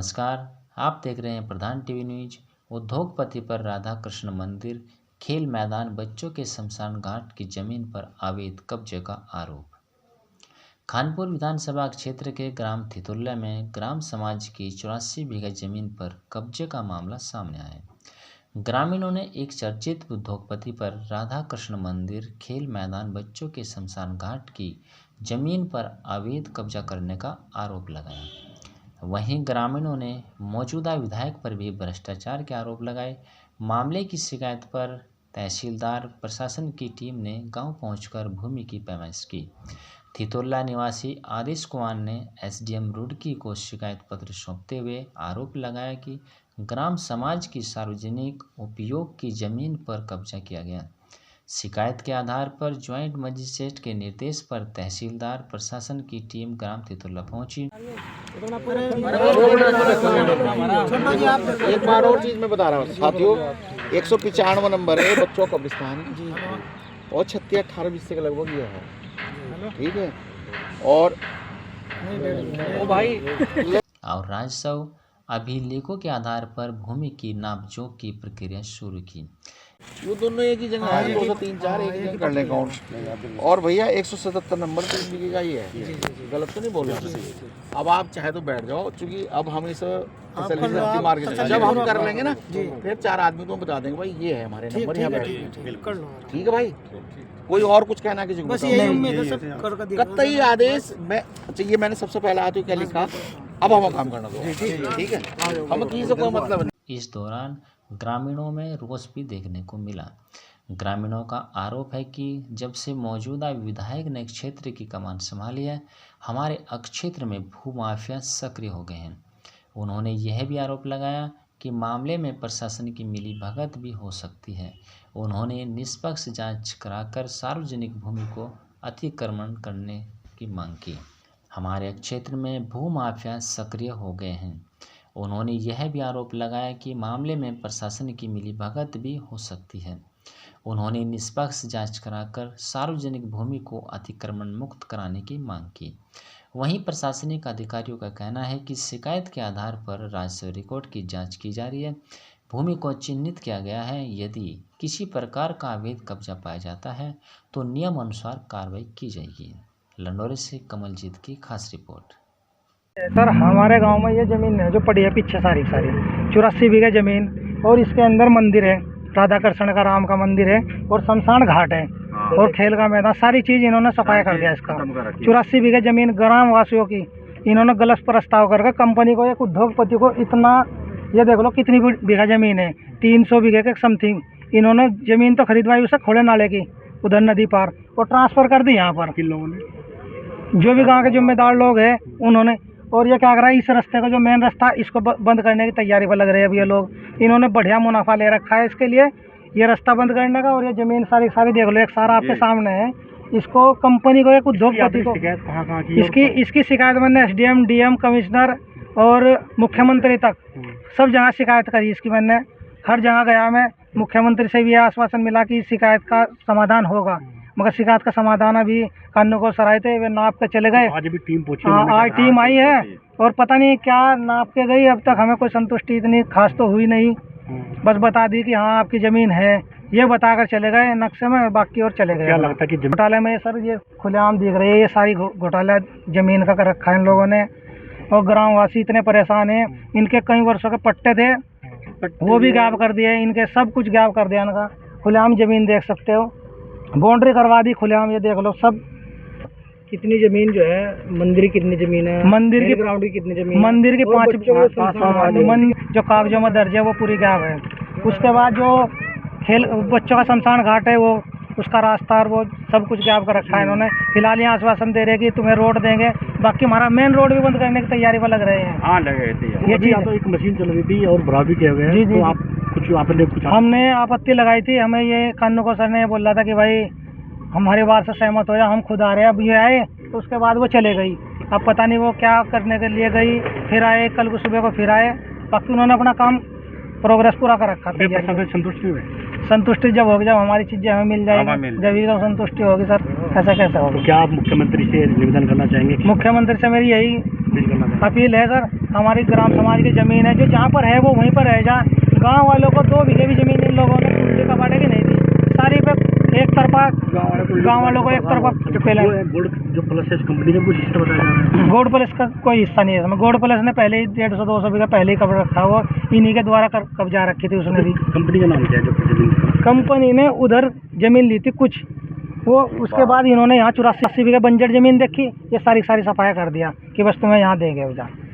नमस्कार, आप देख रहे हैं प्रधान टीवी न्यूज। उद्योगपति पर राधा कृष्ण मंदिर, खेल मैदान, बच्चों के शमशान घाट की जमीन पर अवैध कब्जे का आरोप। खानपुर विधानसभा क्षेत्र के ग्राम थितुल्ला में ग्राम समाज की 84 बीघा जमीन पर कब्जे का मामला सामने आया है। ग्रामीणों ने एक चर्चित उद्योगपति पर राधा कृष्ण मंदिर, खेल मैदान, बच्चों के शमशान घाट की जमीन पर अवैध कब्जा करने का आरोप लगाया। वहीं ग्रामीणों ने मौजूदा विधायक पर भी भ्रष्टाचार के आरोप लगाए। मामले की शिकायत पर तहसीलदार प्रशासन की टीम ने गांव पहुंचकर भूमि की पैमाइश की। थितुल्ला निवासी आदेश कुमार ने एसडीएम रुड़की को शिकायत पत्र सौंपते हुए आरोप लगाया कि ग्राम समाज की सार्वजनिक उपयोग की जमीन पर कब्जा किया गया। शिकायत के आधार पर ज्वाइंट मजिस्ट्रेट के निर्देश पर तहसीलदार प्रशासन की टीम ग्राम थितुल्ला पहुंची। एक बार और चीज मैं बता रहा हूँ साथियों, 195 नंबर है बच्चों का कब्रिस्तान और 36-18 बिस्से के लगभग ये है, ठीक है। और राजस्व अभिलेखों के आधार पर भूमि की नापजोख की प्रक्रिया शुरू की। वो दोनों एक ही जगह है, 203-4 एक जगह कर लें काउंट। और भैया 177 नंबर 3 बीघे का ये है, गलत तो नहीं बोल रहा। अब आप चाहे तो बैठ जाओ, क्योंकि अब हम इस मार के जब हम कर लेंगे ना फिर 4 आदमी को बता देंगे भाई ये है हमारे नंबर, यहाँ बैठ, ठीक है भाई। कोई और कुछ कहना किसी को कतई आदेश में चाहिए। मैंने सबसे पहले आते क्या लिखा, अब हम काम करना दो, ठीक है। हम किसी से कोई मतलब नहीं। इस दौरान ग्रामीणों में रोष भी देखने को मिला। ग्रामीणों का आरोप है कि जब से मौजूदा विधायक ने क्षेत्र की कमान संभाली है, हमारे क्षेत्र में भूमाफिया सक्रिय हो गए हैं। उन्होंने यह भी आरोप लगाया कि मामले में प्रशासन की मिलीभगत भी हो सकती है। उन्होंने निष्पक्ष जांच कराकर सार्वजनिक भूमि को अतिक्रमण करने की मांग की। हमारे क्षेत्र में भूमाफिया सक्रिय हो गए हैं। उन्होंने यह भी आरोप लगाया कि मामले में प्रशासन की मिलीभगत भी हो सकती है। उन्होंने निष्पक्ष जांच कराकर सार्वजनिक भूमि को अतिक्रमण मुक्त कराने की मांग की। वहीं प्रशासनिक अधिकारियों का कहना है कि शिकायत के आधार पर राजस्व रिकॉर्ड की जांच की जा रही है। भूमि को चिन्हित किया गया है। यदि किसी प्रकार का अवैध कब्जा पाया जाता है तो नियम अनुसार कार्रवाई की जाएगी। लंडोरे से कमलजीत की खास रिपोर्ट। सर, हमारे गांव में ये ज़मीन है जो पड़ी है पीछे सारी 84 बीघा ज़मीन, और इसके अंदर मंदिर है, राधा कृष्ण का राम का मंदिर है, और शमशान घाट है, और खेल का मैदान, सारी चीज़ इन्होंने सफाया कर दिया। इसका 84 बीघा ज़मीन ग्राम वासियों की इन्होंने गलत प्रस्ताव करके कंपनी को, एक उद्योगपति को, इतना ये देख लो कितनी बीघा ज़मीन है, 300 बीघे के समथिंग इन्होंने ज़मीन तो खरीदवाई उसे खोले नाले की उधर नदी पार, और ट्रांसफ़र कर दी यहाँ पर किन लोगों ने, जो भी गाँव के जिम्मेदार लोग हैं उन्होंने। और ये क्या कर रहा है, इस रास्ते का जो मेन रास्ता इसको बंद करने की तैयारी पर लग रहे हैं अब ये लोग। इन्होंने बढ़िया मुनाफा ले रखा है इसके लिए, ये रास्ता बंद करने का। और ये ज़मीन सारी देख लो, एक सारा आपके सामने है। इसको कंपनी को, एक उद्योगपति को, इसकी शिकायत मैंने एसडीएम, डीएम, कमिश्नर और मुख्यमंत्री तक सब जगह शिकायत करी इसकी। मैंने हर जगह गया, मैं मुख्यमंत्री से भी यह आश्वासन मिला कि शिकायत का समाधान होगा, मगर शिकायत का समाधान अभी कानून को सराय थे वे नाप के चले गए। आज भी टीम पहुंची, आज टीम आई है और पता नहीं क्या नाप के गई। अब तक हमें कोई संतुष्टि इतनी खास तो हुई नहीं, बस बता दी कि हाँ आपकी ज़मीन है, ये बताकर चले गए नक्शे में, बाकी और चले गए। क्या लगता है कि घोटाले में सर ये खुलेआम दिख रही है, ये सारी घोटाला ज़मीन का कर रखा है इन लोगों ने। और ग्रामवासी इतने परेशान हैं, इनके कई वर्षों के पट्टे थे वो भी गायब कर दिए, इनके सब कुछ गायब कर दिया इनका। खुलेआम ज़मीन देख सकते हो, बाउंड्री करवा दी खुलेआम, ये देख लो सब। कितनी जमीन जो है, मंदिर की कितनी जमीन है, मंदिर की ग्राउंड की कितनी जमीन, मंदिर की 5 जो कागजों में दर्ज है वो पूरी गायब है। उसके बाद जो खेल बच्चों का शमशान घाट है, वो उसका रास्ता और वो सब कुछ गायब कर रखा है इन्होंने। फिलहाल यहाँ आश्वासन दे रहे कि तुम्हें रोड देंगे, बाकी हमारा मेन रोड भी बंद करने की तैयारी पर लग रहे हैं। हाँ लगे थे। ये तो एक मशीन चल रही थी और भरा भी किया गया है। तो आप कुछ हमने आपत्ति लगाई थी, हमें ये कानून को सर ने बोला था कि भाई हमारी बात से सहमत हो जा, हम खुद आ रहे हैं। अब ये आए तो उसके बाद वो चले गई, अब पता नहीं वो क्या करने के लिए गई, फिर आए कल को सुबह को फिर आए। बाकी उन्होंने अपना काम प्रोग्रेस पूरा कर रखा था। संतुष्टि हुए? संतुष्टि जब होगी, जब हमारी चीजें हमें मिल जाएगी, जब ही तो संतुष्टि होगी सर, ऐसा कैसे होगा। तो क्या आप मुख्यमंत्री से निवेदन करना चाहेंगे? मुख्यमंत्री से मेरी यही अपील है सर, हमारी ग्राम समाज की जमीन है, जो जहाँ पर है वो वहीं पर रह जाए। गाँव वालों को 2 बीघे भी जमीन इन लोगों ने कुल्ले का बांटे की नहीं दी, सारी पे एक तरफा गाँव वालों को एक तरफा पहले। जो प्लस कंपनी का कुछ हिस्सा बताया जा रहा है? गोल्ड प्लस का कोई हिस्सा नहीं है इसमें। गोल्ड प्लस ने पहले ही 150-200 बीघा पहले ही कब्जा रखा हुआ, इन्हीं के द्वारा कब्जा रखी थी उसने भी। कंपनी का नाम क्या है जो जमीन? कंपनी ने उधर जमीन ली थी कुछ, वो उसके बाद इन्होंने यहाँ 84 बीघा बंजर जमीन देखी, ये सारी सफाया कर दिया कि बस तुम्हें यहाँ देंगे उधर।